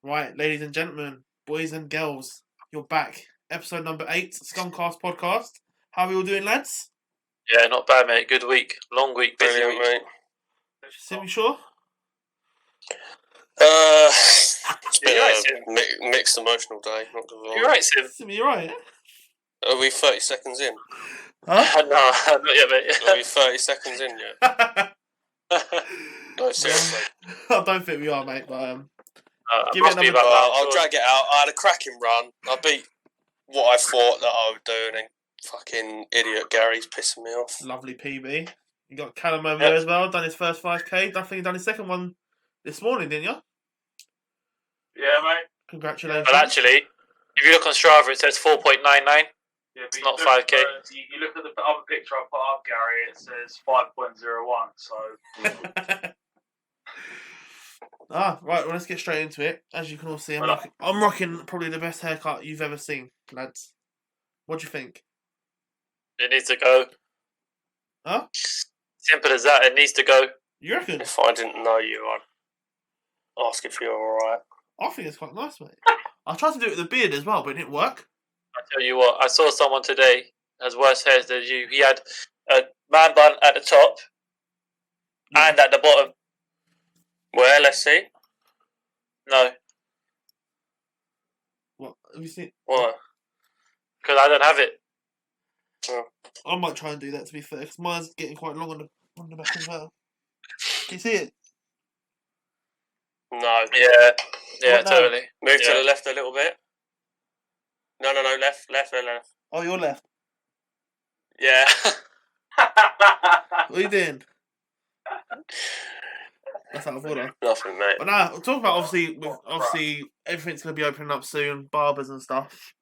Right, ladies and gentlemen, boys and girls, you're back. Episode number 8, ScumCast podcast. How are we all doing, lads? Yeah, not bad, mate. Good week. Long week, busy week. Mate. Simi sure? It's been You're right, a Sim. mixed emotional day. Not gonna lie. You're right, Sim. Simi, you're right, Are we 30 seconds in? Huh? No, not yet, mate. Are we 30 seconds in yet? No, seriously. I don't think we are, mate, but give must it be another- about that. I'll drag it out. I had a cracking run. I beat what I thought that I would do, and then fucking idiot Gary's pissing me off. lovely PB. You got Callum over there as well, done his first 5k. I think he done his second one this morning, didn't you? Yeah, mate. Congratulations. But actually, if you look on Strava, it says 4.99. Yeah, It's but not you look 5K. You look at the other picture I put up, Gary. It says 5.01. So Right, well, let's get straight into it. As you can all see, Well, I'm rocking probably the best haircut you've ever seen, lads. What do you think? It needs to go. Huh? Simple as that. It needs to go. You reckon? If I didn't know you, I'd ask if you're alright. I think it's quite nice, mate. I tried to do it with a beard as well, but it didn't work. I tell you what, I saw someone today has worse hair than you. He had a man bun at the top Yeah. and at the bottom. Where? Let's see. No, What? Have you seen? What? because I don't have it. I might try and do that, to be fair, because mine's getting quite long on the back as well. Can you see it? No. Yeah, What now? totally. Move to Yeah. the left a little bit. No, left. Oh, you're left. Yeah. What are you doing? That's out of order. Nothing, mate. But now, we'll talk about obviously everything's going to be opening up soon, barbers and stuff.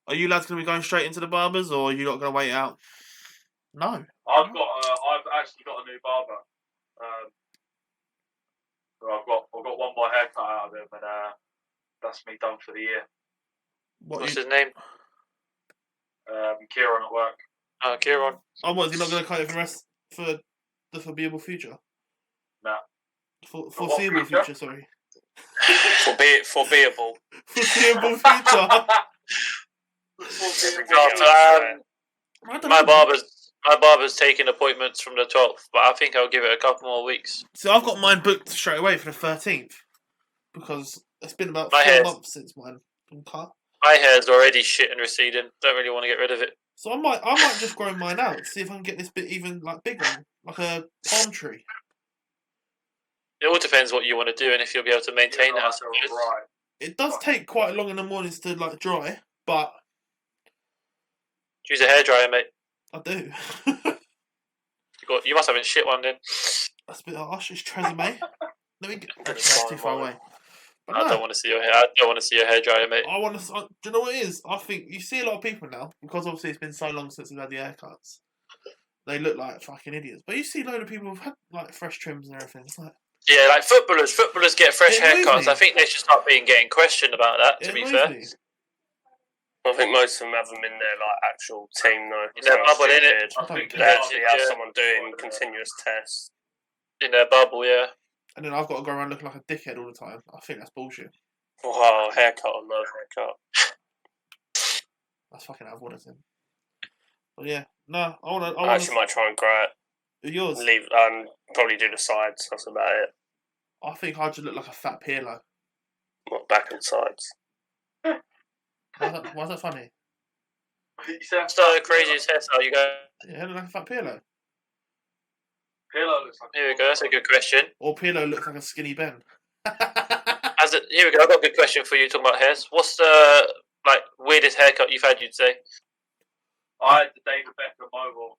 Are you lads going to be going straight into the barbers, or are you not going to wait out? No. I've actually got a new barber. So I've got one more haircut out of him, and that's me done for the year. What's his name? Kieran at work. Oh, Kieran. Oh, what, is he not going to cut it for the foreseeable future? No. Foreseeable future, sorry. Foreseeable. Foreseeable future. I don't know. My barber's taking appointments from the 12th, but I think I'll give it a couple more weeks. So I've got mine booked straight away for the 13th because it's been about My 4 hair's- months since mine been cut. My hair's already shit and receding. Don't really want to get rid of it. So I might just grow mine out, see if I can get this bit even like bigger, like a palm tree. It all depends what you want to do and if you'll be able to maintain that. I suppose. Right. It does take quite long in the mornings to like dry, but Use a hairdryer, mate. I do. You must have a shit one then. That's a bit harsh. It's Tresemme. Let me get. Actually, that's too far away. But I no, don't want to see your hair. I don't want to see your hairdryer, mate. I want to. Do you know what it is? I think you see a lot of people now because obviously it's been so long since we've had the haircuts. They look like fucking idiots, but you see a load of people who've had like fresh trims and everything. It's like Yeah, like footballers. Footballers get fresh It annoys haircuts. me. I think they should start getting questioned about that. it To be annoys fair, me. I think most of them have them in their actual team though. In their bubble, innit? I think They actually have Yeah. someone doing continuous tests. in their bubble, yeah. And then I've got to go around looking like a dickhead all the time. I think that's bullshit. Wow, haircut or no haircut. That's fucking out of order, Tim. But yeah, no, I want I actually might try and grow it. yours. Leave probably do the sides. That's about it. I think I just look like a fat Pirlo. Not back and sides. Why is that funny? You said What's the craziest hairstyle you go? Yeah, I look like a fat Pirlo. Pirlo looks like. Here we go. That's a good question. Or Pirlo looks like a skinny Ben. Here we go. I've got a good question for you. Talking about hairs. What's the weirdest haircut you've had? You'd say. I had the David Beckham mohawk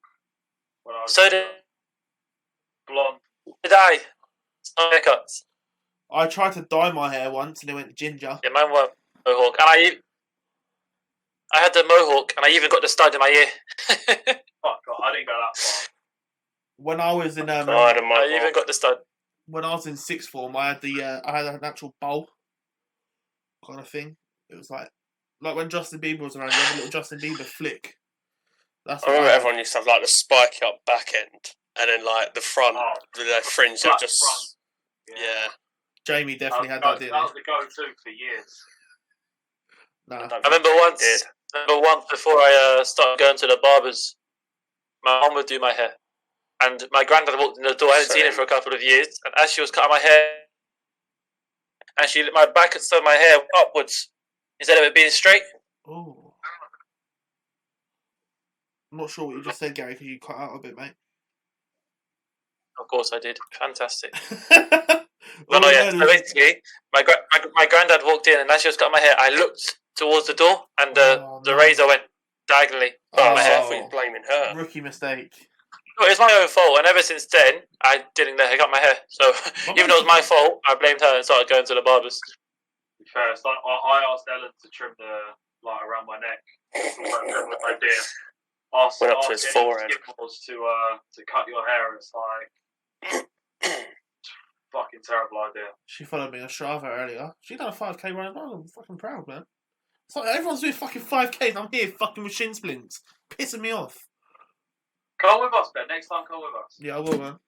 when I was So did blonde. I. Some haircuts. I tried to dye my hair once and it went ginger. Yeah, mine were mohawk, and I had the mohawk, and I even got the stud in my ear. Fuck, God, I didn't go that far. When I was in I had a I even got the stud. when I was in sixth form, I had an actual bowl kind of thing. It was like when Justin Bieber was around, you had a little Justin Bieber flick. That's I remember everyone used to have the spiky up back end, and then the front, the fringe. Flat Just front. yeah. Jamie definitely had that that, was didn't the go-to for years. he? Nah. I remember once before I started going to the barbers, my mum would do my hair. And my granddad walked in the door. I hadn't seen him for a couple of years. And as she was cutting my hair, and she lit my back and so my hair upwards instead of it being straight. Oh. I'm not sure what you just said, Gary, because you cut out a bit, mate. Of course I did. Fantastic. All No, I yeah. heard So was- basically, my granddad walked in, and as she was cutting my hair, I looked towards the door, and Oh, the no. razor went diagonally past Oh, my I hair. thought you were blaming her. Rookie mistake. No, it's my own fault, and ever since then, I didn't let her cut my hair. So even though it was my fault, I blamed her and started going to the barbers. To be fair, it's like I asked Ellen to trim around my neck. I did. Went up to his forehead. To cut your hair. It's like fucking terrible idea. She followed me on Strava earlier. She done a 5k run as well. I'm fucking proud, man. It's like everyone's doing fucking 5ks. I'm here fucking with shin splints. Pissing me off. Come with us, Ben. Next time, come with us. Yeah, I will, man.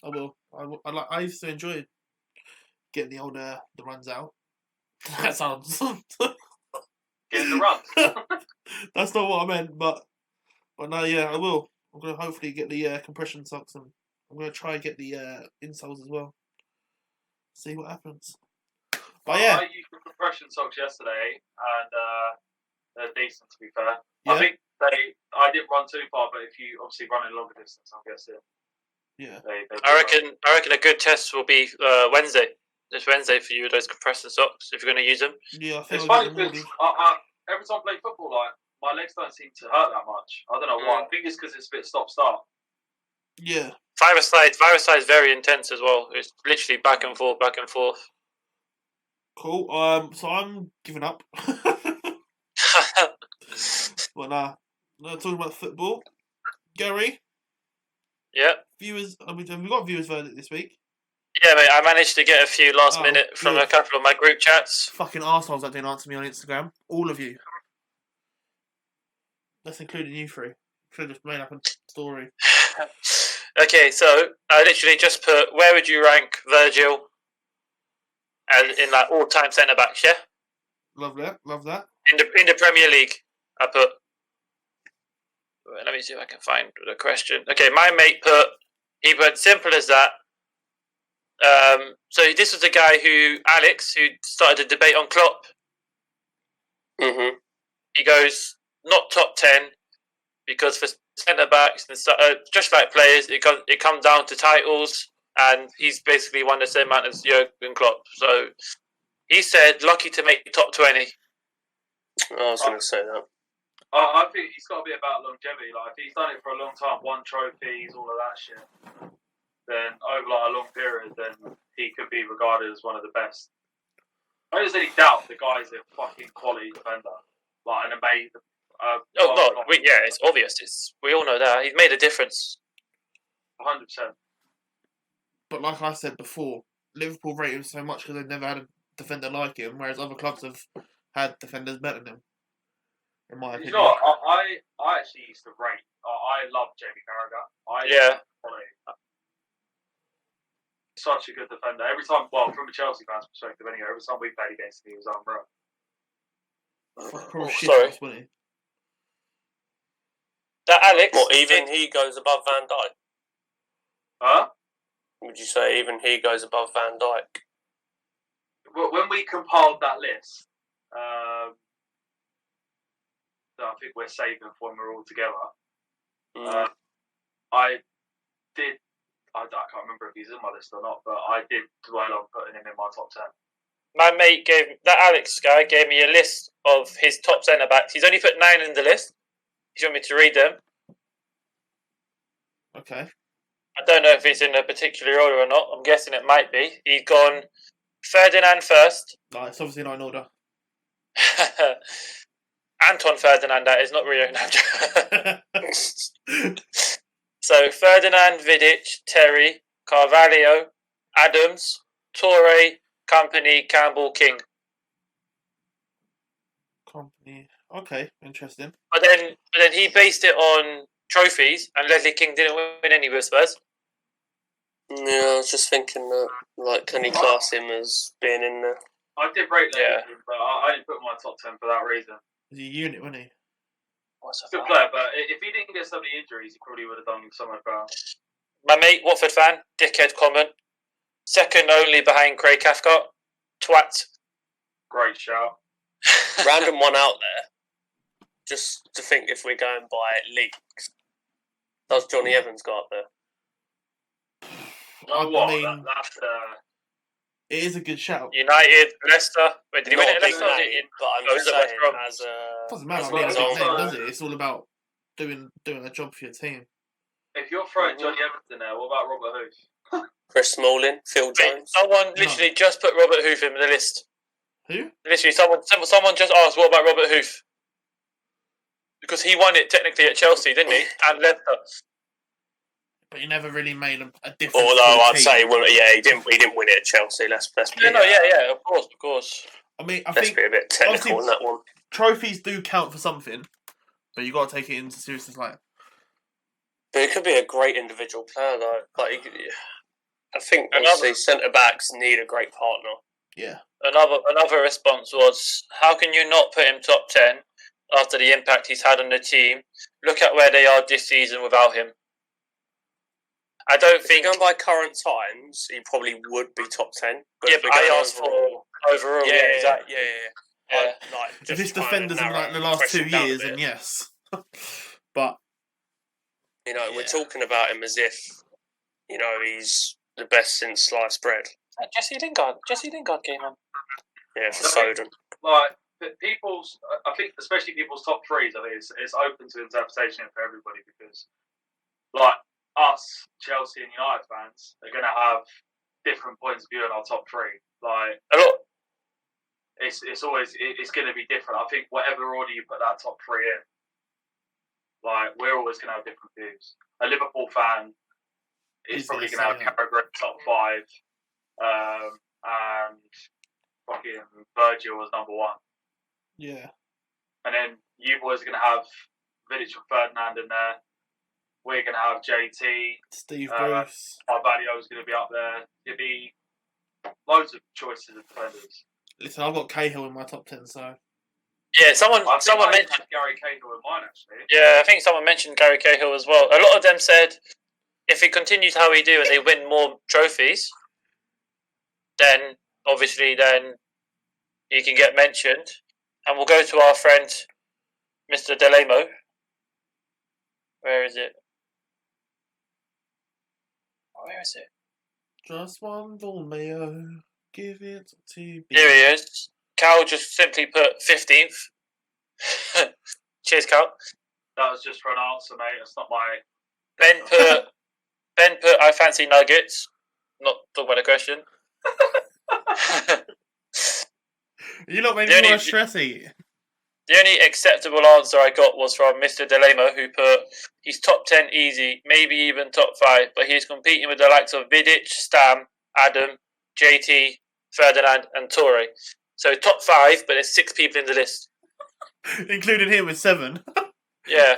I will. I used to enjoy getting the old the runs out. That sounds. Getting the runs. That's not what I meant, but no, yeah, I will. I'm gonna hopefully get the compression socks, and I'm gonna try and get the insoles as well. See what happens. But yeah, I used the compression socks yesterday, and they're decent to be fair. Yeah. I think I didn't run too far, but if you obviously run a longer distance, I'm guessing. yeah. I reckon a good test will be Wednesday. This Wednesday for you with those compressor socks if you're going to use them. Yeah, I think It's I'll funny get them because already. every time I play football, like my legs don't seem to hurt that much. I don't know why. I think it's because it's a bit stop-start. Yeah. Five-a-side is very intense as well. It's literally back and forth, back and forth. Cool. So I'm giving up. Well, nah. Not talking about football. Gary, Yeah. viewers. I mean, have we got viewers verdict this week? Yeah, mate, I managed to get a few last minute from good. a couple of my group chats. Fucking arseholes that didn't answer me on Instagram. All of you. That's including you three. Should have just made up a story. Okay, so I literally just put, where would you rank Virgil as in like all-time centre-backs, yeah? Love that. Love that. In the Premier League, I put. Let me see if I can find the question. Okay, my mate he put simple as that. So this was the guy Alex, who started a debate on Klopp. Mm-hmm. He goes, not top 10, because for centre backs and just like players, it comes down to titles, and he's basically won the same amount as Jurgen Klopp. So he said, lucky to make top 20. I was going to say that. I think it's got to be about longevity. Like if he's done it for a long time, won trophies, all of that shit, then over like a long period, then he could be regarded as one of the best. I don't there's any doubt the guy's a fucking quality defender, like an amazing. It's obvious. We all know that he's made a difference. 100%. But like I said before, Liverpool rate him so much because they've never had a defender like him, whereas other clubs have had defenders better than him. In my opinion. You know what? I actually used to rate. I love Jamie Carragher. Yeah. Such a good defender. Every time, well, from a Chelsea fan's perspective, anyway, every time we played against him, he was unreal. Proper shit sorry. house, wasn't he? That Alex. What, even he goes above Van Dijk? Huh? Would you say even he goes above Van Dijk? When we compiled that list, that I think we're saving for when we're all together. I can't remember if he's in my list or not, but I did dwell on putting him in my top 10. My mate Alex guy gave me a list of his top centre backs. He's only put 9 in the list. You want me to read them? Okay. I don't know if it's in a particular order or not. I'm guessing it might be. He's gone Ferdinand first. No, it's obviously not in order. Anton Ferdinand, that is not Rio. So Ferdinand, Vidic, Terry, Carvalho, Adams, Torre, Company, Campbell, King. Company. Okay, interesting. But then he based it on trophies, and Leslie King didn't win any with Spurs. Yeah, I was just thinking that, like, can you class him as being in there? I did rate that, Yeah. but I didn't put him in my top 10 for that reason. He's a unit, wasn't he? What's He's a good player, but if he didn't get so many injuries, he probably would have done so much better. My mate, Watford fan, dickhead comment. Second only behind Craig Cathcart. Twat. Great shout. Random one out there. Just to think if we're going by leagues. Does Johnny Evans go up there? No, mean, that's it is a good shout. United, Leicester. Wait, did he win Not it a at big Leicester? name, but I'm Oh, just is it West saying Brom? as a... Doesn't matter as being a an big example. name, does it? It's all about doing a job for your team. if you're throwing Johnny Evans in there, what about Robert Huth? Chris Smalling, Phil Wait, Jones. someone literally just put Robert Huth in the list. Who? Literally, someone just asked, what about Robert Huth? Because he won it technically at Chelsea, didn't he? And Leicester. But he never really made a difference. Although to I'd the say, team. well, yeah, he didn't win it at Chelsea. Let's be Yeah, of course. I mean, I let's think be a bit technical on obviously that one. trophies do count for something, but you got to take it into seriousness. Like, But it could be a great individual player, though. Like, I think Another- obviously centre backs need a great partner. yeah, Another response was, how can you not put him top 10 after the impact he's had on the team? Look at where they are this season without him. I don't If think... you're going by current times, he probably would be top 10. But Yeah, if but we're I going asked for overall. Yeah, exactly. Yeah. Like, if just it's kind of defenders in narrow like the last 2 question down a years, bit. then yes. But You know, we're Yeah. talking about him as if, you know, he's the best since sliced bread. Jesse Lingard came on. Yeah, for Foden. Like, I think especially people's top threes, I think it's open to interpretation for everybody because, like, us, Chelsea and United fans are going to have different points of view on our top three. Like, A lot. it's going to be different. I think whatever order you put that top three in, like, we're always going to have different views. A Liverpool fan is He's probably gonna going to say have Carragher top 5, and fucking Virgil as number 1. yeah, And then you boys are going to have Vidic and Ferdinand in there. We're going to have JT. Steve Bruce. Carvalho is going to be up there. There'll be loads of choices of defenders. Listen, I've got Cahill in my top 10, so Yeah, someone I mentioned. had Gary Cahill in mine, actually. Yeah, I think someone mentioned Gary Cahill as well. A lot of them said if he continues how he do and they win more trophies, then obviously he can get mentioned. And we'll go to our friend Mr. Delamo. Where is it? just one Dolmeo, give it to me. Here he is. Cal just simply put 15th. Cheers, Cal. That was just for an answer, mate. It's not my... Ben put I fancy Nuggets. Not talking about the question. You lot made The me only- more stressy. The only acceptable answer I got was from Mr. Delamo, who put he's top 10 easy, maybe even top 5, but he's competing with the likes of Vidic, Stam, Adam, JT, Ferdinand, and Torre. So top 5, but there's 6 people in the list. Including him with 7. Yeah.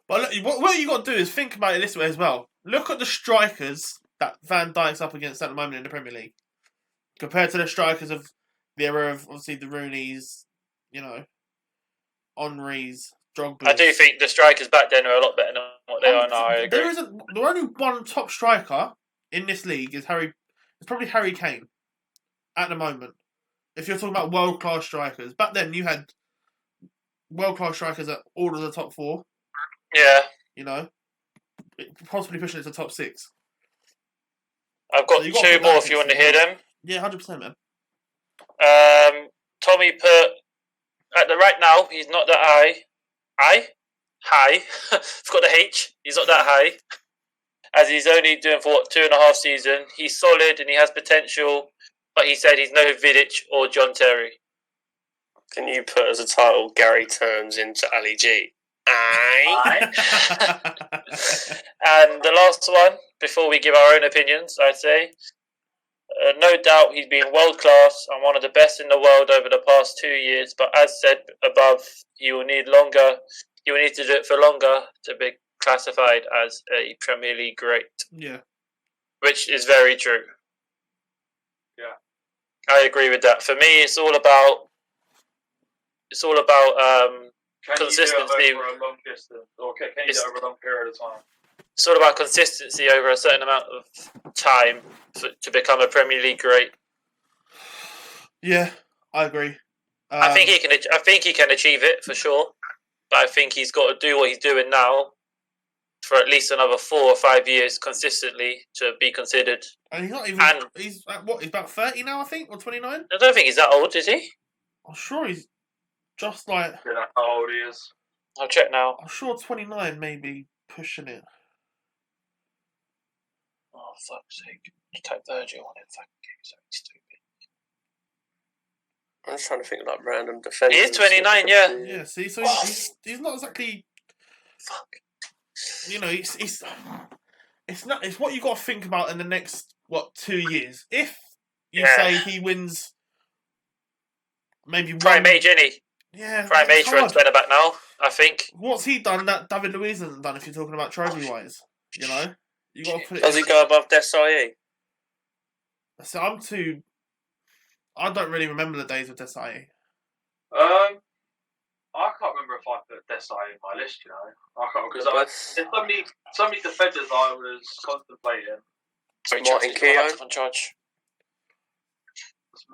But look, what you got to do is think about it this way as well. Look at the strikers that Van Dijk's up against at the moment in the Premier League. Compared to the strikers of the era of, obviously, the Rooneys, you know, Henrys, Drogba's. I do think the strikers back then are a lot better than what they are now, I agree. There only one top striker in this league is It's probably Harry Kane at the moment. If you're talking about world-class strikers. Back then, you had world-class strikers at all of the top 4. Yeah. You know, possibly pushing it to top 6. I've got So you got 2 to put more that if you in want to hear them. Yeah, 100%, man. Tommy put at the right now he's not that high. Forgot the H. He's not that high, as he's only doing for 2.5 seasons. He's solid and he has potential, but he said he's no Vidic or John Terry. Can you put as a title Gary turns into Ali G? Aye. And the last one, before we give our own opinions, I'd say, no doubt he's been world class and one of the best in the world over the past 2 years. But as said above, he will need to do it for longer to be classified as a Premier League great, Yeah. which is very true. Yeah. I agree with that. For me, it's all about Can consistency. you do it over a long distance, or can you do it over a long period of time? It's all about consistency over a certain amount of time to become a Premier League great. Yeah, I agree. I think he can achieve it for sure, but I think he's got to do what he's doing now for at least another 4 or 5 years consistently to be considered. And he's not even. He's what? He's about 30 now, I think, or 29. I don't think he's that old, is he? I'm sure he's just like. Yeah, that's how old he is. I'll check now. I'm sure 29, maybe pushing it. Oh, fuck's sake. Type Virgil on it. Fucking game, so stupid. I'm just trying to think of like random defenders. He is 29, yeah. Yeah, see, so he's not exactly. Fuck. You know, it's what you got to think about in the next 2 years. If you say he wins, maybe Prime age, isn't he? Yeah, Prime age for a centre back now, I think. What's he done that David Luiz hasn't done? If you're talking about trophy wise, you know, you got to put it. Does he go above Desai? So I don't really remember the days of Desai. I can't remember if I put Desai in my list. You know, I can't because there's so many defenders I was contemplating. Martin Keown on charge.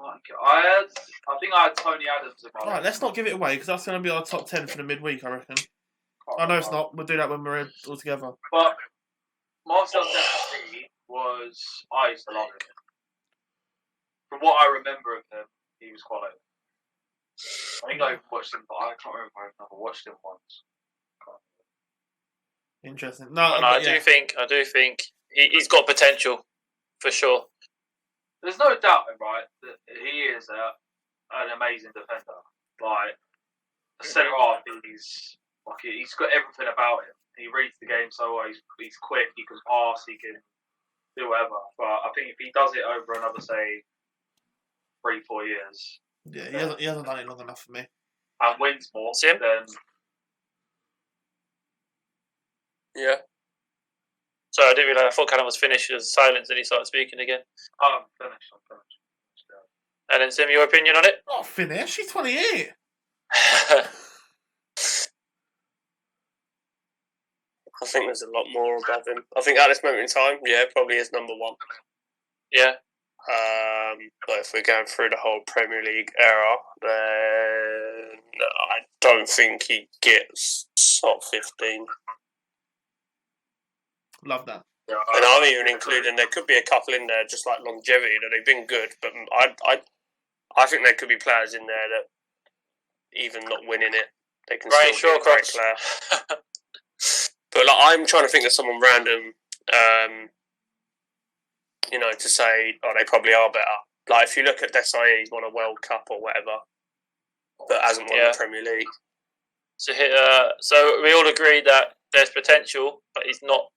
I think I had Tony Adams in my list. Alright, let's not give it away because that's going to be our top 10 for the midweek, I reckon. I know it's not. We'll do that when we're all together. But Marcel Desailly I used to love him. From what I remember of him, he was quality. I think I watched him, but I can't remember if I watched him once. Interesting. I do think he's got potential for sure. There's no doubt, right, that he is an amazing defender. Like a centre half, he's got everything about him. He reads the game so well. He's quick. He can pass. He can do whatever. But I think if he does it over another, say, 3-4 years. Yeah, he hasn't done it long enough for me. And wins more, Sim? then... Yeah. So I didn't realise. I thought Callum was finished. There was silence and he started speaking again. I'm finished. And then, Sim, your opinion on it? Not finished. She's 28. I think there's a lot more above him. I think at this moment in time, yeah, probably is number one. Yeah. But if we're going through the whole Premier League era, then I don't think he gets top 15. Love that. Yeah, And I'm even including, there could be a couple in there, just like longevity, that they've been good, but I think there could be players in there that, even not winning it, they can still be a great player. But like, I'm trying to think of someone random, to say, they probably are better. Like, if you look at Desai, he's won a World Cup or whatever, but hasn't won the Premier League. So we all agree that there's potential, but he's not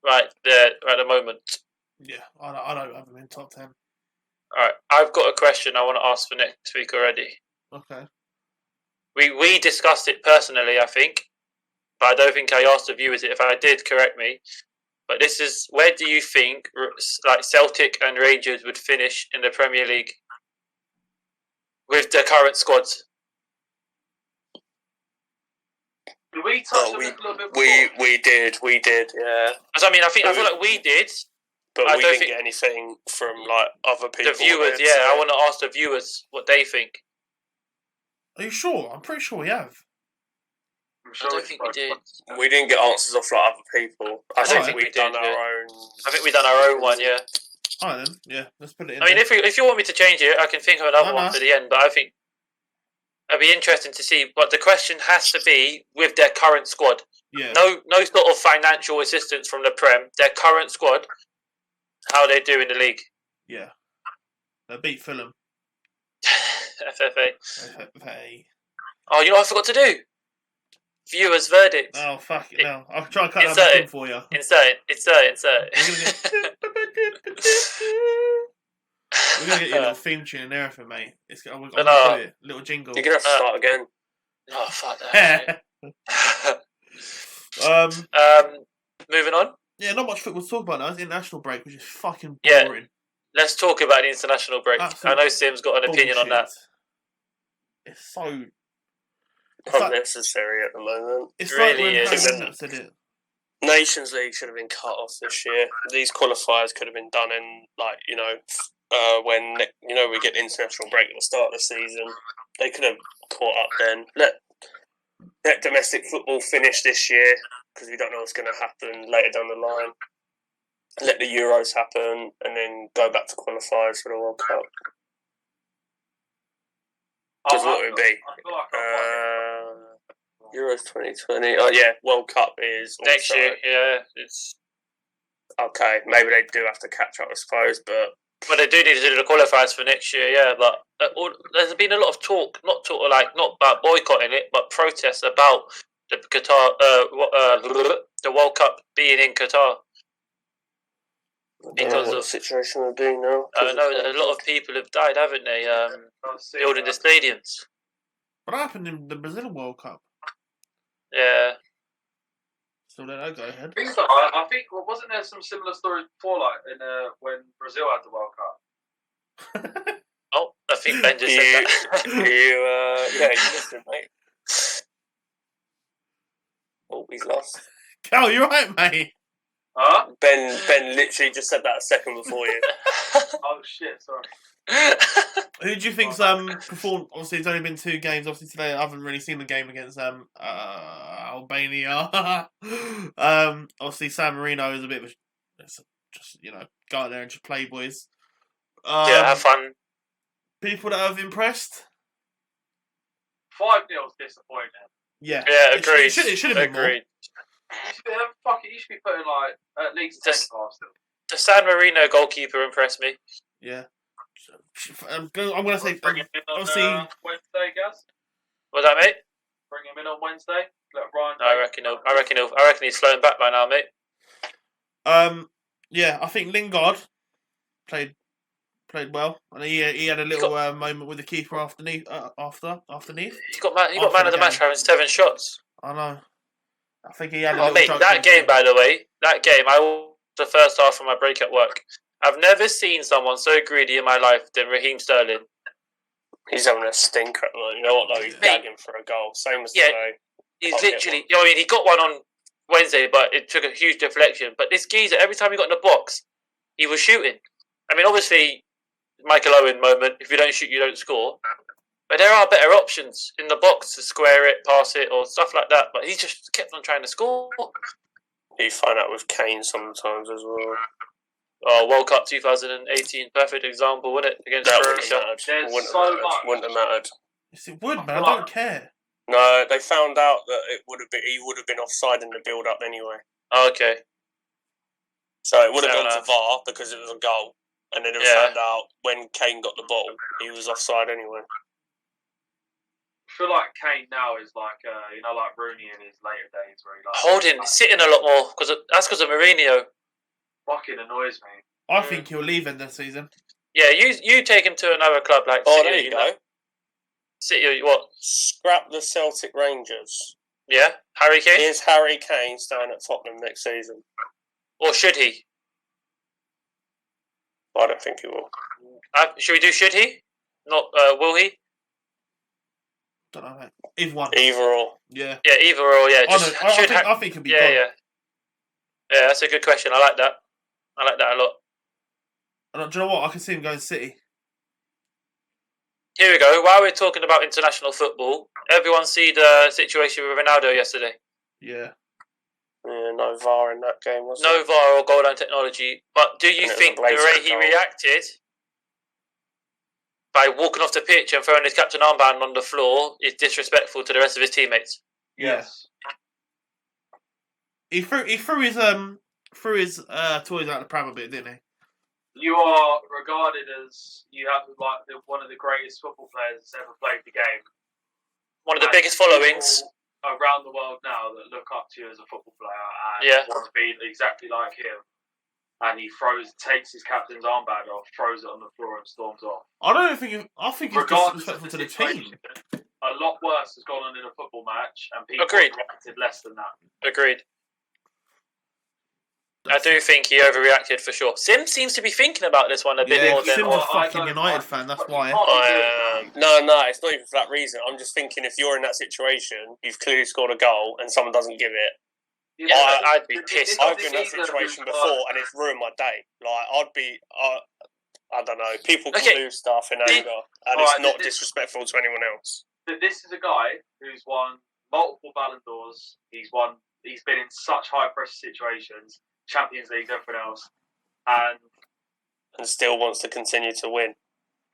right there at the moment. Yeah, I don't have him in top 10. Alright, I've got a question I want to ask for next week already. Okay. We discussed it personally, I think, but I don't think I asked the viewers it. If I did, correct me. But this is, where do you think like Celtic and Rangers would finish in the Premier League with the current squads? Did we touch on this a little bit before? We did, yeah. I mean, I feel like we did. But we didn't get anything from like other people. The viewers, I want to ask the viewers what they think. Are you sure? I'm pretty sure we have. I don't think we did. We didn't get answers off like other people. I think we've done our own. I think we've done our own one, yeah. Alright then, yeah, let's put it in. I mean, if you want me to change it, I can think of another one for the end. But I think it'd be interesting to see. But the question has to be with their current squad. Yeah. No sort of financial assistance from the Prem. Their current squad, how they do in the league. Yeah. They beat Fulham. FFA. Oh, you know what I forgot to do? Viewers' verdict. Oh, fuck it. No, I'll try and cut that back in for you. Insert. We're going to get you a little theme tune and everything, mate. I'm going to do it. Little jingle. You're going to have to start again. Oh, fuck that. Moving on. Yeah, not much football to talk about now. It's the international break, which is fucking Yeah. boring. Let's talk about the international break. Absolute I know Sim's got an opinion on that. It's so unnecessary at the moment. It's really like when is. Harry said it. Nations League should have been cut off this year. These qualifiers could have been done in, when we get the international break at the start of the season. They could have caught up then. Let domestic football finish this year because we don't know what's going to happen later down the line. Let the Euros happen and then go back to qualifiers for the World Cup. Because what would it be? Euros 2020. Oh yeah, World Cup is next year. Yeah, it's okay. Maybe they do have to catch up, I suppose, but they do need to do the qualifiers for next year. Yeah, but there's been a lot of talk, not about boycotting it, but protests about the Qatar, the World Cup being in Qatar because of the situation will be now. I know that a lot of people have died, haven't they? Building the stadiums. What happened in the Brazilian World Cup? Yeah. So let that go ahead. I think wasn't there some similar stories before, like in when Brazil had the World Cup? Oh, I think Ben just said that. You listened, mate. Oh, he's lost. Cal, you're right, mate. Huh? Ben literally just said that a second before you. Oh shit! Sorry. Who do you think's performed? Obviously, it's only been 2 games. Obviously, today I haven't really seen the game against Albania. Obviously, San Marino is a bit of just go out there and just play, boys. Yeah, have fun. People that have impressed. 5-0 is disappointing. Yeah, agreed. It should have been more. You should be putting like at least 10 past them. The San Marino goalkeeper impressed me. Yeah. I'm going to say Bring him in on obviously Wednesday, Gaz. What's that, mate? Bring him in on Wednesday. Let Ryan. I reckon he's flown back by now, mate. Yeah, I think Lingard played well, and he had a little moment with the keeper afterneath. He got man of the match having 7 shots. I know. I think he had a little. Mate, that game, by the way, I watched the first half of my break at work. I've never seen someone so greedy in my life than Raheem Sterling. He's having a stinker at the moment. You know what, though? He's gagging for a goal. Same as today. He's literally... he got one on Wednesday, but it took a huge deflection. But this geezer, every time he got in the box, he was shooting. I mean, obviously, Michael Owen moment, if you don't shoot, you don't score. But there are better options in the box to square it, pass it, or stuff like that. But he just kept on trying to score. You find out with Kane sometimes as well. Oh, World Cup 2018, perfect example, wasn't it? Against Croatia. Wouldn't have mattered. Yes, it would, man. I don't care. No, they found out that he would have been offside in the build-up anyway. Oh, okay. So it would have gone to VAR because it was a goal, and then it was found out when Kane got the ball, he was offside anyway. I feel like Kane now is like like Rooney in his later days, where he holding, sitting a lot more that's because of Mourinho. Fucking annoys me. I think he'll leave in this season. Yeah, you take him to another club like City. Oh, there you go. City, what? Scrap the Celtic Rangers. Yeah, Harry Kane. Is Harry Kane staying at Tottenham next season, or should he? I don't think he will. Should we do should he? Not will he? Don't know, mate. Either or. Yeah. Yeah, either or. Yeah. I think he'll be gone. Yeah, that's a good question. I like that. I like that a lot. And do you know what? I can see him going to City. Here we go. While we're talking about international football, everyone see the situation with Ronaldo yesterday? Yeah. Yeah, no VAR in that game, was No VAR or goal line technology. But do you think the way he reacted by walking off the pitch and throwing his captain armband on the floor is disrespectful to the rest of his teammates? Yes. He threw his toys out the pram a bit, didn't he? You are regarded as one of the greatest football players that's ever played the game. One of the biggest followings around the world now that look up to you as a football player and want to be exactly like him. And he takes his captain's armband off, throws it on the floor, and storms off. I think it's disrespectful to the team. a lot worse has gone on in a football match, and people have reacted less than that. Agreed. I do think he overreacted for sure. Sim seems to be thinking about this one a bit more than... Sim's a fucking United fan, that's why. No, it's not even for that reason. I'm just thinking if you're in that situation, you've clearly scored a goal and someone doesn't give it. Yeah, I'd be pissed. I've been in that situation before and it's ruined my day. Like, I don't know, people can do stuff in anger and it's not disrespectful to anyone else. This is a guy who's won multiple Ballon d'Ors. He's been in such high pressure situations, Champions League, everything else, and still wants to continue to win.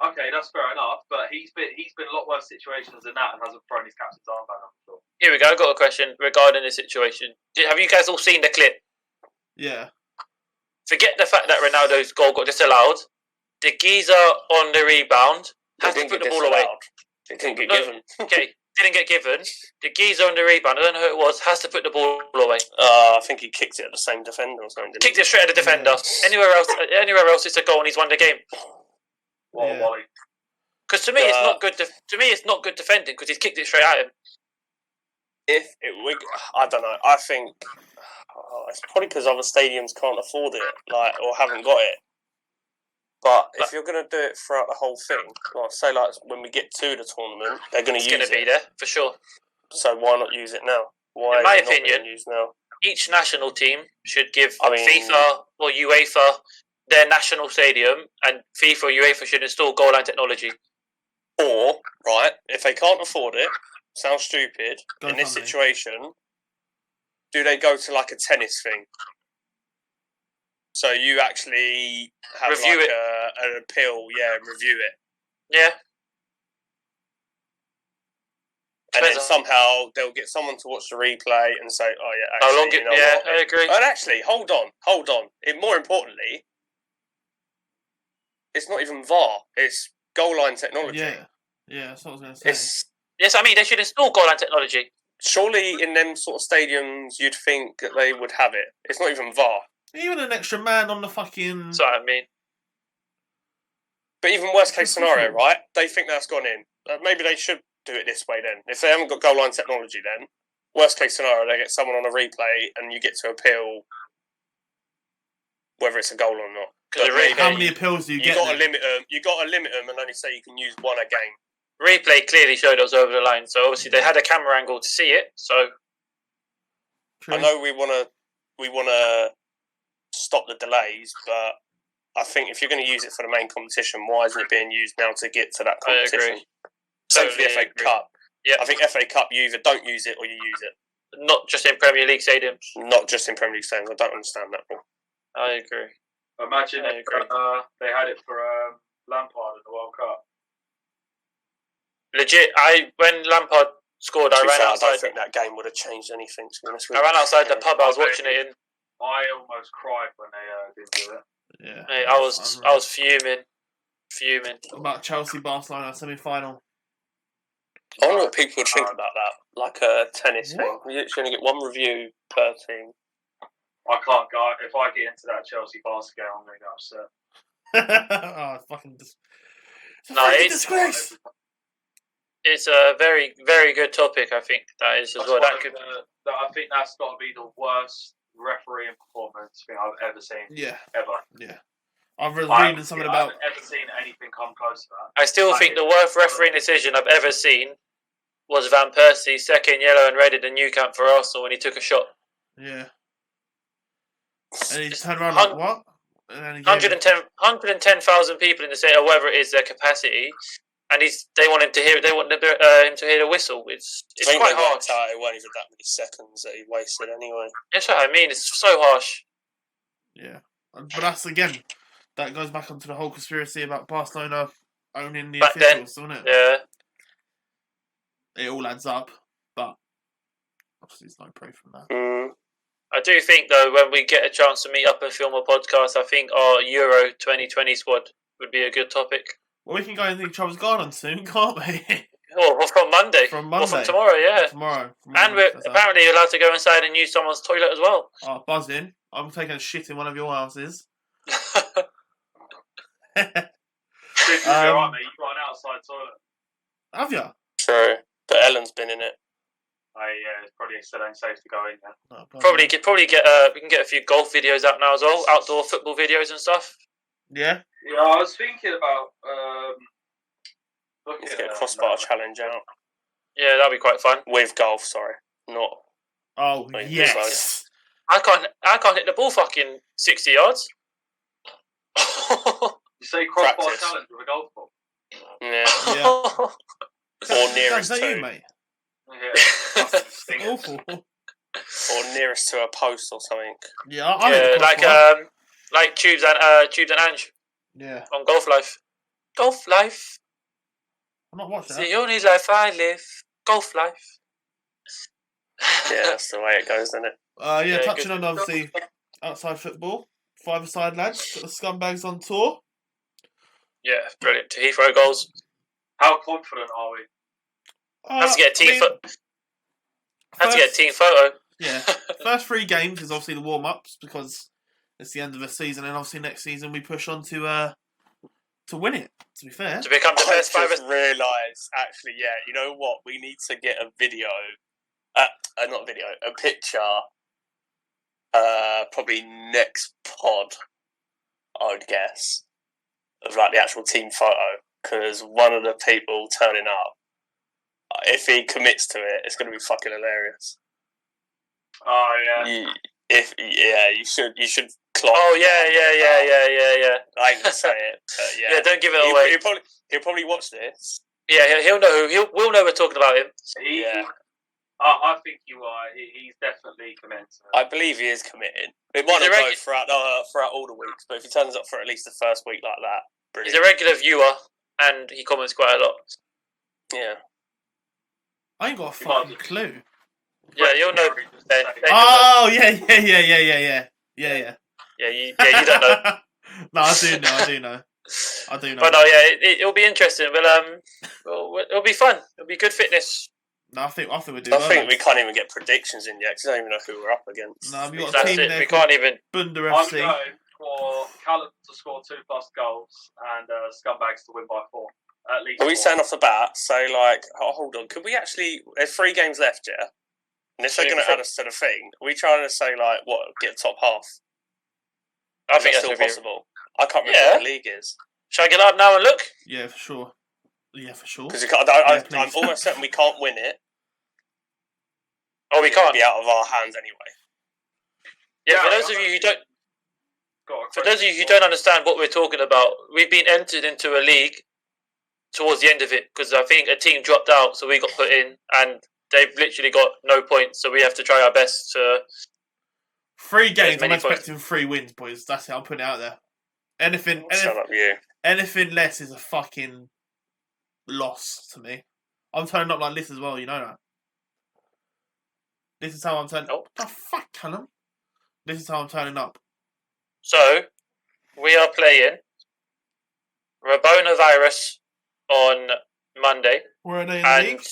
Okay, that's fair enough, but he's been in a lot worse situations than that and hasn't thrown his captain's armband on the floor. Here we go. I've got a question regarding this situation. Have you guys all seen the clip? Yeah. Forget the fact that Ronaldo's goal got disallowed. The geezer on the rebound has to put the ball away. It didn't get given. Okay, didn't get given. The geezer on the rebound, I don't know who it was, has to put the ball away. I think he kicked it at the same defender or something. Kicked it straight at the defender. Yeah. Anywhere else, it's a goal and he's won the game. Wally. Because to me, it's not good. It's not good defending because he's kicked it straight at him. I don't know. I think it's probably because other stadiums can't afford it, or haven't got it. But if you're going to do it throughout the whole thing, say when we get to the tournament, they're going to use it. It's going to be there for sure. So why not use it now? Why in my is it opinion, not being used now? Each national team should give FIFA or UEFA their national stadium, and FIFA or UEFA should install goal line technology. Or, if they can't afford it, sounds stupid, in this situation, do they go to a tennis thing? So you actually have an appeal, and review it. Yeah. And then somehow they'll get someone to watch the replay and say, "Oh yeah, actually, what? I agree." And actually, hold on. More importantly, it's not even VAR; it's goal line technology. Yeah, that's what I was going to say. Yes, I mean they should install goal line technology. Surely, in them sort of stadiums, you'd think that they would have it. It's not even VAR. Even an extra man on the fucking... That's what I mean. But even worst case scenario, right? They think that's gone in. Maybe they should do it this way then. If they haven't got goal line technology then, worst case scenario, they get someone on a replay and you get to appeal whether it's a goal or not. How many appeals do you get? You've got to limit them and only say you can use one a game. Replay clearly showed us over the line, so obviously they had a camera angle to see it, so... True. I know we want to stop the delays, but I think if you're going to use it for the main competition, why isn't it being used now to get to that competition? I agree. Same for the FA Cup. Yeah. I think FA Cup, you either don't use it or you use it. Not just in Premier League stadiums. Not just in Premier League stadiums. I don't understand that. I agree. Imagine if they had it for Lampard in the World Cup. Legit, when Lampard scored, I ran outside. I don't think that game would have changed anything, to be honest with you. I ran outside the pub I was watching it in. I almost cried when they didn't do it. Yeah, mate, I was fuming. About Chelsea-Barcelona semi-final. I wonder what people would think about that. Like a tennis thing. You actually only get one review per team. I can't go. If I get into that Chelsea-Barca game, I'm going to get upset. Fucking disgrace. It's a very, very good topic, I think, that is as well. I think that's got to be the worst refereeing performance I've ever seen. Yeah. Ever. Yeah. I've reading something about... I haven't ever seen anything come close to that. I still think the worst refereeing decision I've ever seen was Van Persie's second yellow and red in the Nou Camp for Arsenal when he took a shot. Yeah. And he turned around like, what? 110,000 people in the stadium, or whatever it is, their capacity, and they want him to hear. They want him to hear the whistle. It's quite harsh. It wasn't even that many seconds that he wasted anyway. That's what I mean. It's so harsh. Yeah, but that's again. That goes back onto the whole conspiracy about Barcelona owning the officials, doesn't it? Yeah. It all adds up, but obviously there's no proof from that. I do think, though, when we get a chance to meet up and film a podcast, I think our Euro 2020 squad would be a good topic. Well, we can go into each other's garden soon, can't we? Well, from Monday. From Monday. Or from tomorrow, yeah. Tomorrow. And we're apparently allowed to go inside and use someone's toilet as well. Oh, buzzing. I'm taking a shit in one of your houses. You're right, mate. You've got an outside toilet. Have you? True. But Ellen's been in it. Yeah, it's probably still ain't safe to go in there. No, Probably get we can get a few golf videos out now as well, outdoor football videos and stuff. Yeah. Yeah, I was thinking about Let's get a crossbar challenge out. Yeah, that'd be quite fun. With golf, sorry. Not. Oh, Wait, yes. I can't hit the ball fucking 60 yards. You say crossbar Practice. challenge with a golf ball? Yeah. Yeah. Or nearest Is that you, to. mate? Yeah. Awful. Or nearest to a post or something. Yeah, I Yeah, like crossbar. like Tubes and Ange Yeah. on Golf Life. Golf Life. I'm not watching It's that. the only life I live. Golf Life. Yeah, that's the way it goes, isn't it? Yeah, Yeah, touching good. on obviously outside football. Five-a-side lads. Got the Scumbags on tour. Yeah, brilliant. To Heathrow goals. How confident are we? Have to get a team Have to get a team photo. Yeah. First 3 games is obviously the warm-ups because it's the end of the season, and obviously next season we push on to win it. To be fair. To become the I best just five. realised, actually, yeah, you know what? We need to get a video, not video, a picture, probably next pod, I would guess, of like the actual team photo, because one of the people turning up, if he commits to it, it's going to be fucking hilarious. Oh yeah. You should clock. Oh yeah. I ain't gonna say it, but yeah. Yeah, don't give it away. He'll probably watch this. Yeah, he'll know we'll know we're talking about him. I think you are. He's definitely committed. I believe he is committed. It might not go throughout all the weeks, but if he turns up for at least the first week like that, brilliant. He's a regular viewer and he comments quite a lot. Yeah. I ain't got a fucking clue. Yeah, you'll know. Oh, yeah. Yeah, you don't know. No, I do know. But no, yeah, it'll be interesting. But it'll be fun. It'll be good fitness. No, I think we're doing. I think we can't even get predictions in yet because I don't even know who we're up against. No, we've got That's a team it. there We called can't even. Bunda I'm FC. going for Callum to score 2+ goals and Scumbags to win by 4. At least. Are we 4. saying off the bat? Say like, hold on, could we actually? There's 3 games left, yeah. And if they're going to add us to the thing, are we trying to say like what get top half? I think that's that's still possible. I can't remember what the league is. Shall I get up now and look? Yeah, for sure. Because I'm almost certain we can't win it. Oh, we can't. Be out of our hands anyway. Yeah, for those of you who don't understand what we're talking about, we've been entered into a league towards the end of it because I think a team dropped out, so we got put in, and they've literally got no points. So we have to try our best to. 3 games. I'm expecting 3 wins, boys. That's it. I'm putting it out there. Anything less is a fucking loss to me. I'm turning up like this as well. You know that. This is how I'm turning. Oh, fuck, Callum. This is how I'm turning up. So, we are playing Rabona Virus on Monday. Where are they in the league?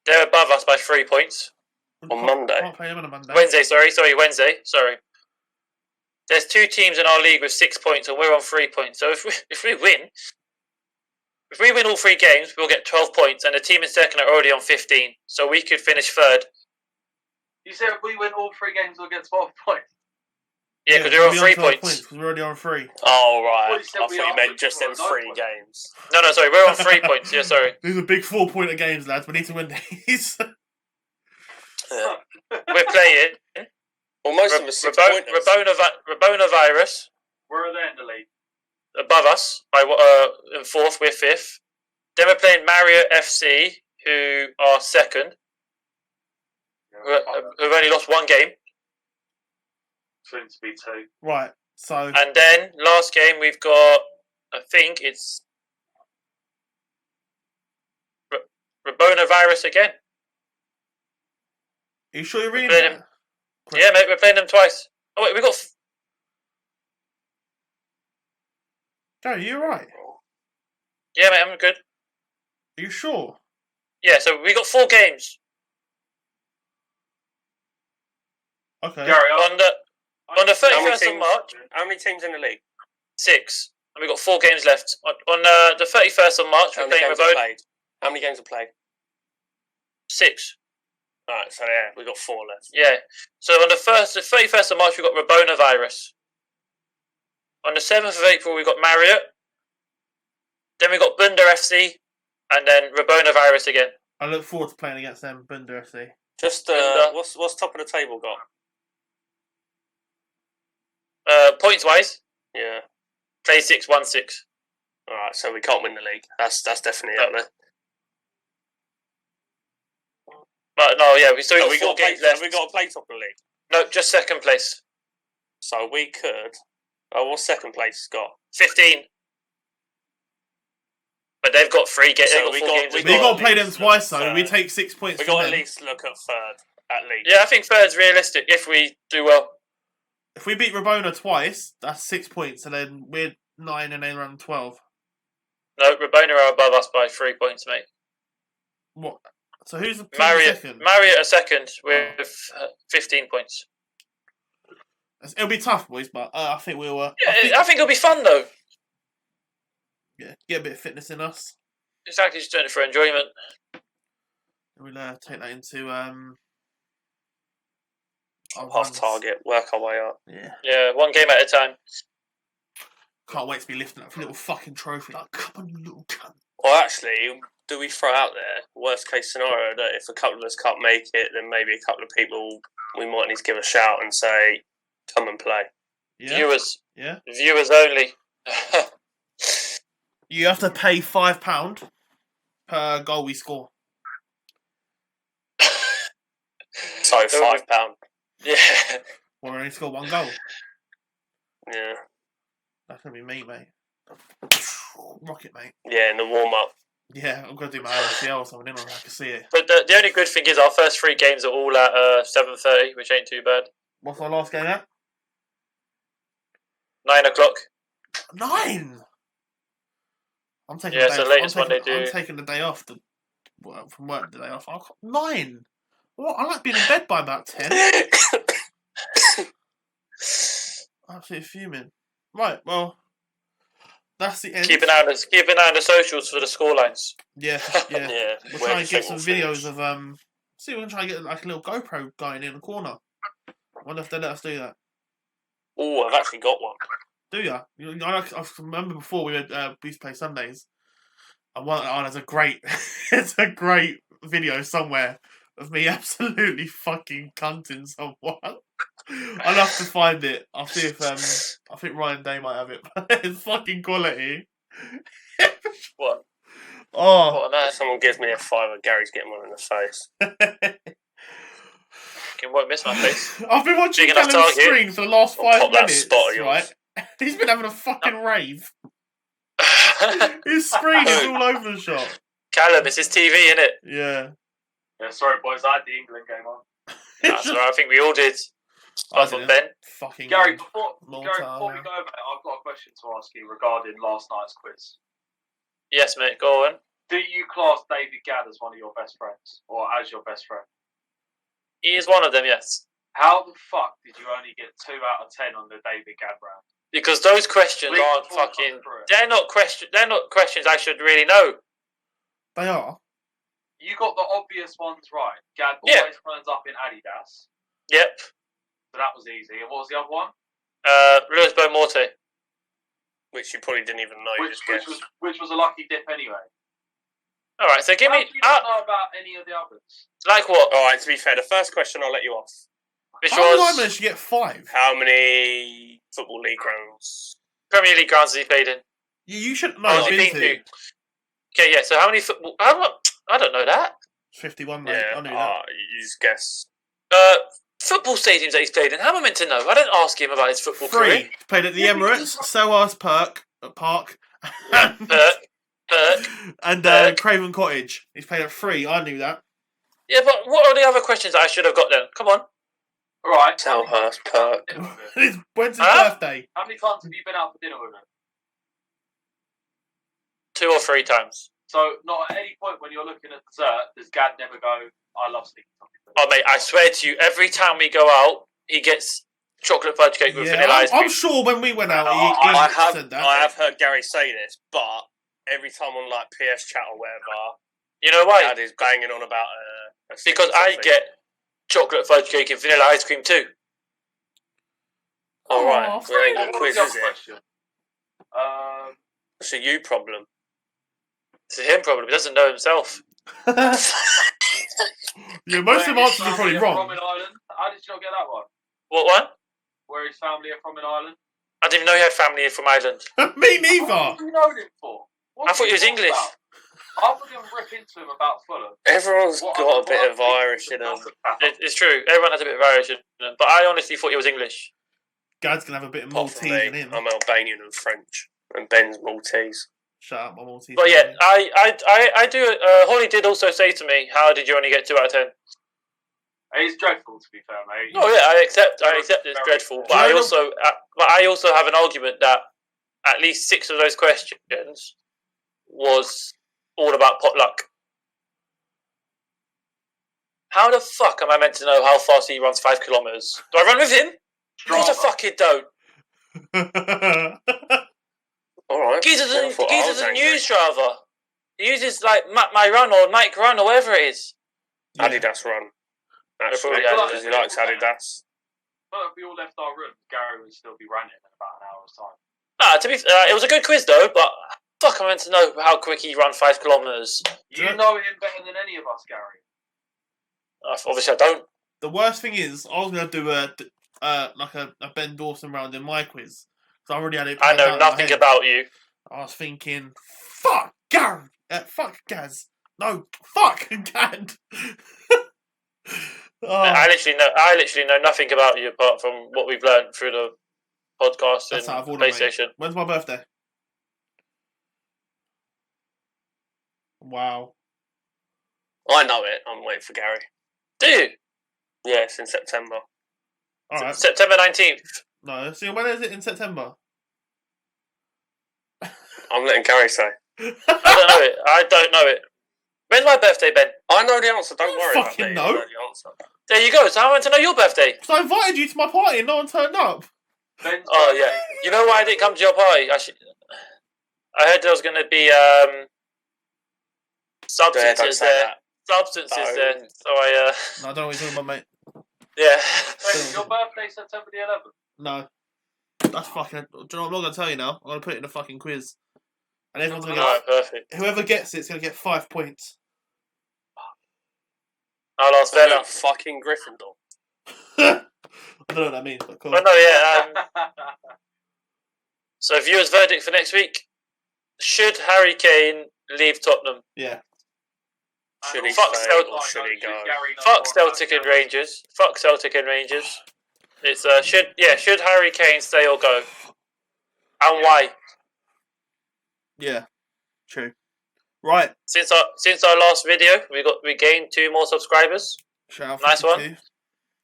They're above us by 3 points. On Monday? Can't play them on a Monday. Wednesday. There's 2 teams in our league with 6 points, and we're on 3 points. So if we win all 3 games, we'll get 12 points, and the team in second are already on 15. So we could finish third. You said if we win all 3 games, we'll get 12 points. Yeah, because we're on 3 points. Because we're already on 3. Oh, right. Well, I thought you meant just them 3 games. No, sorry. We're on 3 points. Yeah, sorry. These are big 4-pointer games, lads. We need to win these. Yeah. We're playing Well, most of them are 6 pointers. Rabona Virus. Where are they in the league? Above us by in 4th. We're 5th. Then we're playing Mario FC, who are 2nd. Who've only lost 1 game. Soon to be 2. Right. So. And then last game we've got. I think it's Rabona Virus again. Are you sure you're reading that? Yeah, mate, we're playing them twice. Oh wait, we got. Gary, you right? Yeah, mate, I'm good. Are you sure? Yeah, so we got 4 games. Okay. Gary, on the 31st of March. How many teams in the league? 6. And we've got 4 games left. On the 31st of March, we're playing Rabona. How many games are played? 6. Alright, so yeah, we got 4 left. Yeah. So on the 31st of March, we got Rabona virus. On the 7th of April, we got Marriott. Then we got Bunda FC, and then Rabona virus again. I look forward to playing against them, Bunda FC. Just what's top of the table got? Points wise, Yeah. play 6, 1, 6. Alright, so we can't win the league. That's definitely up there. But no, yeah, we still got 4 games left. Have we got to play top of the league? No, just second place. So we could. Oh, what's second place got? 15. But they've got 3 games. So They've got 4 games. But you got to play them twice, though. third. We take 6 points We from got to them. at least look at third at least. Yeah, I think third's realistic if we do well. If we beat Rabona twice, that's 6 points, and then we're 9 and they run 12. No, Rabona are above us by 3 points, mate. What? So who's the second? Marriott are second with 15 points. It'll be tough, boys, but I think we'll. I think it'll be fun though. Yeah, get a bit of fitness in us. Exactly, just doing it for enjoyment. We'll take that into Half target, work our way up. Yeah, 1 game at a time. Can't wait to be lifting up a little fucking trophy. Like, come on, you little cunt. Or actually, do we throw out there, worst case scenario, that if a couple of us can't make it, then maybe a couple of people we might need to give a shout and say, come and play. Yeah. Viewers. Yeah. Viewers only. You have to pay £5 per goal we score. So £5. Yeah. Well, we only score 1 goal. Yeah. That's gonna be me, mate. Rocket, mate. Yeah, in the warm up. Yeah, I'm gonna do my LCL or something. I can see it. But the only good thing is our first 3 games are all at 7:30, which ain't too bad. What's our last game at? 9 o'clock. 9. I'm taking. Yeah, the so day latest off. one they do. I'm taking the day off from work. The day off. 9. What? I like being in bed by about 10. Absolutely fuming. Right. Well, that's the end. Keep an eye on the socials for the scorelines. Yeah. Yeah. Yeah. We'll try and get some videos of See, we're gonna try and get like a little GoPro going in the corner. I wonder if they let us do that. Oh, I've actually got one. Do ya? I remember before we used to play Sundays. And there's a great, it's a great video somewhere of me absolutely fucking cunting someone. I'll have to find it. I'll see if I think Ryan Day might have it. But it's fucking quality. What? Oh. What a man. If someone gives me a $5, Gary's getting one in the face. Fucking won't miss my face. I've been watching Big enough Callum's target. screen for the last I'll 5 pop that minutes. spot of yours. Right? He's been having a fucking rave. His screen is all over the shop. Callum, it's his TV, innit? Yeah. Yeah, sorry, boys. I had the England game on. That's right, I think we all did. Apart from Ben. Fucking Gary, good. before Malta, we go, mate, I've got a question to ask you regarding last night's quiz. Yes, mate, go on. Do you class David Gadd as one of your best friends, or as your best friend? He is one of them, yes. How the fuck did you only get 2 out of 10 on the David Gadd round? Because those questions Please aren't talk us fucking. through it. They're not questions I should really know. They are. You got the obvious ones right. Gadd Yeah. always turns up in Adidas, Yep. so that was easy. And what was the other one? Luis Beaumorte. Which you probably didn't even know. You just guessed. Which was a lucky dip anyway. All right, so give How me do you not know about any of the others? like what? All right, to be fair, the first question I'll let you off. Which How did I was manage to get 5? How many Football League rounds? Premier League grounds has he played in? You should know. Oh, I've has he been been to. to? Okay, yeah. So how many football? I don't know that. 51, mate. Yeah, I knew that. you just guess. Football stadiums that he's played in. How am I meant to know? I don't ask him about his football 3. career. Played at the Emirates, Selhurst Park, and Craven Cottage. He's played at 3. I knew that. Yeah, but what are the other questions that I should have got then? Come on. All right. Selhurst Park. When's his Huh? birthday? How many times have you been out for dinner with him? 2 or 3 times. So, not at any point when you're looking at dessert does Gadd never go, I love sticky toffee. Oh, mate, I swear to you, every time we go out, he gets chocolate fudge cake with vanilla ice cream. I'm sure when we went out, he I said that. have heard Gary say this, but every time on like PS chat or whatever, You know why? Dad is banging on about Because I get chocolate fudge cake and vanilla ice cream too. All right, Oh, well, ain't a quiz, is it? Question. It's a you problem. It's a him problem. He doesn't know himself. Yeah, most of the answers are probably wrong. From in Ireland. How did you not get that one? What one? Where his family are from in Ireland? I didn't even know he had family from Ireland. Me neither. What have you known him for? I thought he was English. I wouldn't rip into him about Fulham. Everyone's got a bit of Irish in them. It's true. Everyone has a bit of Irish in them. But I honestly thought he was English. Gad's gonna have a bit of Apart from Maltese me, in him. I'm Albanian and French, and Ben's Maltese. Shut up, my Maltese. But yeah, I do. Holly did also say to me, "How did you only get 2 out of 10?" It's dreadful, to be fair, mate. Oh yeah, I accept it's dreadful. But I also have an argument that at least 6 of those questions was all about potluck. How the fuck am I meant to know how fast he runs 5 kilometers? Do I run with him? Of course I fucking don't. All right. Geezer's a news driver. He uses like My Run or Nike Run or whatever it is. Yeah. Adidas Run. Actually, because he likes Adidas. But if we all left our room, Gary would still be ranting in about an hour's time. Nah, to be it was a good quiz though, but fuck, I meant to know how quick he ran 5 kilometers. You know him better than any of us, Gary. Obviously, I don't. The worst thing is, I was gonna do a Ben Dawson round in my quiz. So I already had it. I know nothing about you. I was thinking, fuck Gary, fuck Gaz. No, fuck Gad. I literally know nothing about you apart from what we've learned through the podcast and PlayStation. Mate. When's my birthday? Wow. I know it. I'm waiting for Gary. Do you? Yeah, it's in September. All right. September 19th. No, see, when is it in September? I'm letting Gary say. I don't know it. When's my birthday, Ben? I know the answer. Don't worry about fucking me. know. I know the answer. There you go. So I want to know your birthday. Because I invited you to my party and no one turned up. Oh yeah. You know why I didn't come to your party? I heard there was going to be substances there. Substances there. So I. No, I don't know what you're talking about, mate. Yeah. Wait, your birthday September the 11th? No. That's fucking. Do you know what I'm not going to tell you now? I'm going to put it in a fucking quiz. And everyone's going to Alright, perfect. Whoever gets it's going to get 5 points. I'll ask Bella. Fucking Gryffindor. I don't know what that means, but cool. But no, yeah. So viewers' verdict for next week: should Harry Kane leave Tottenham? Yeah. Should he Fuck stay or should he go? Fuck Celtic and Rangers. Fuck Celtic and Rangers. It's should Harry Kane stay or go? And why? Yeah. True. Right. Since our last video, we gained 2 more subscribers. Shout out Nice 52. one.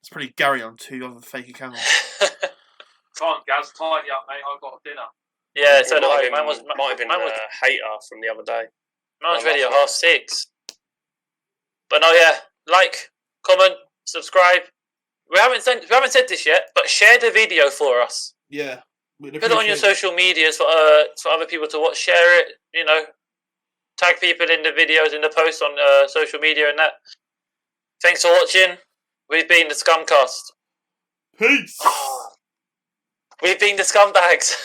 It's pretty Gary on 2 other fake accounts. Come on, Gaz, tidy up, mate. I've got dinner. Yeah, so do I. Might have been a hater from the other day. Mine was ready at 6:30. But no, yeah. Like, comment, subscribe. We haven't said this yet, but share the video for us. Yeah. Put it on your social medias for other people to watch. Share it. You know, tag people in the videos, in the posts on social media and that. Thanks for watching. We've been the ScumCast. Peace. We've been the scumbags.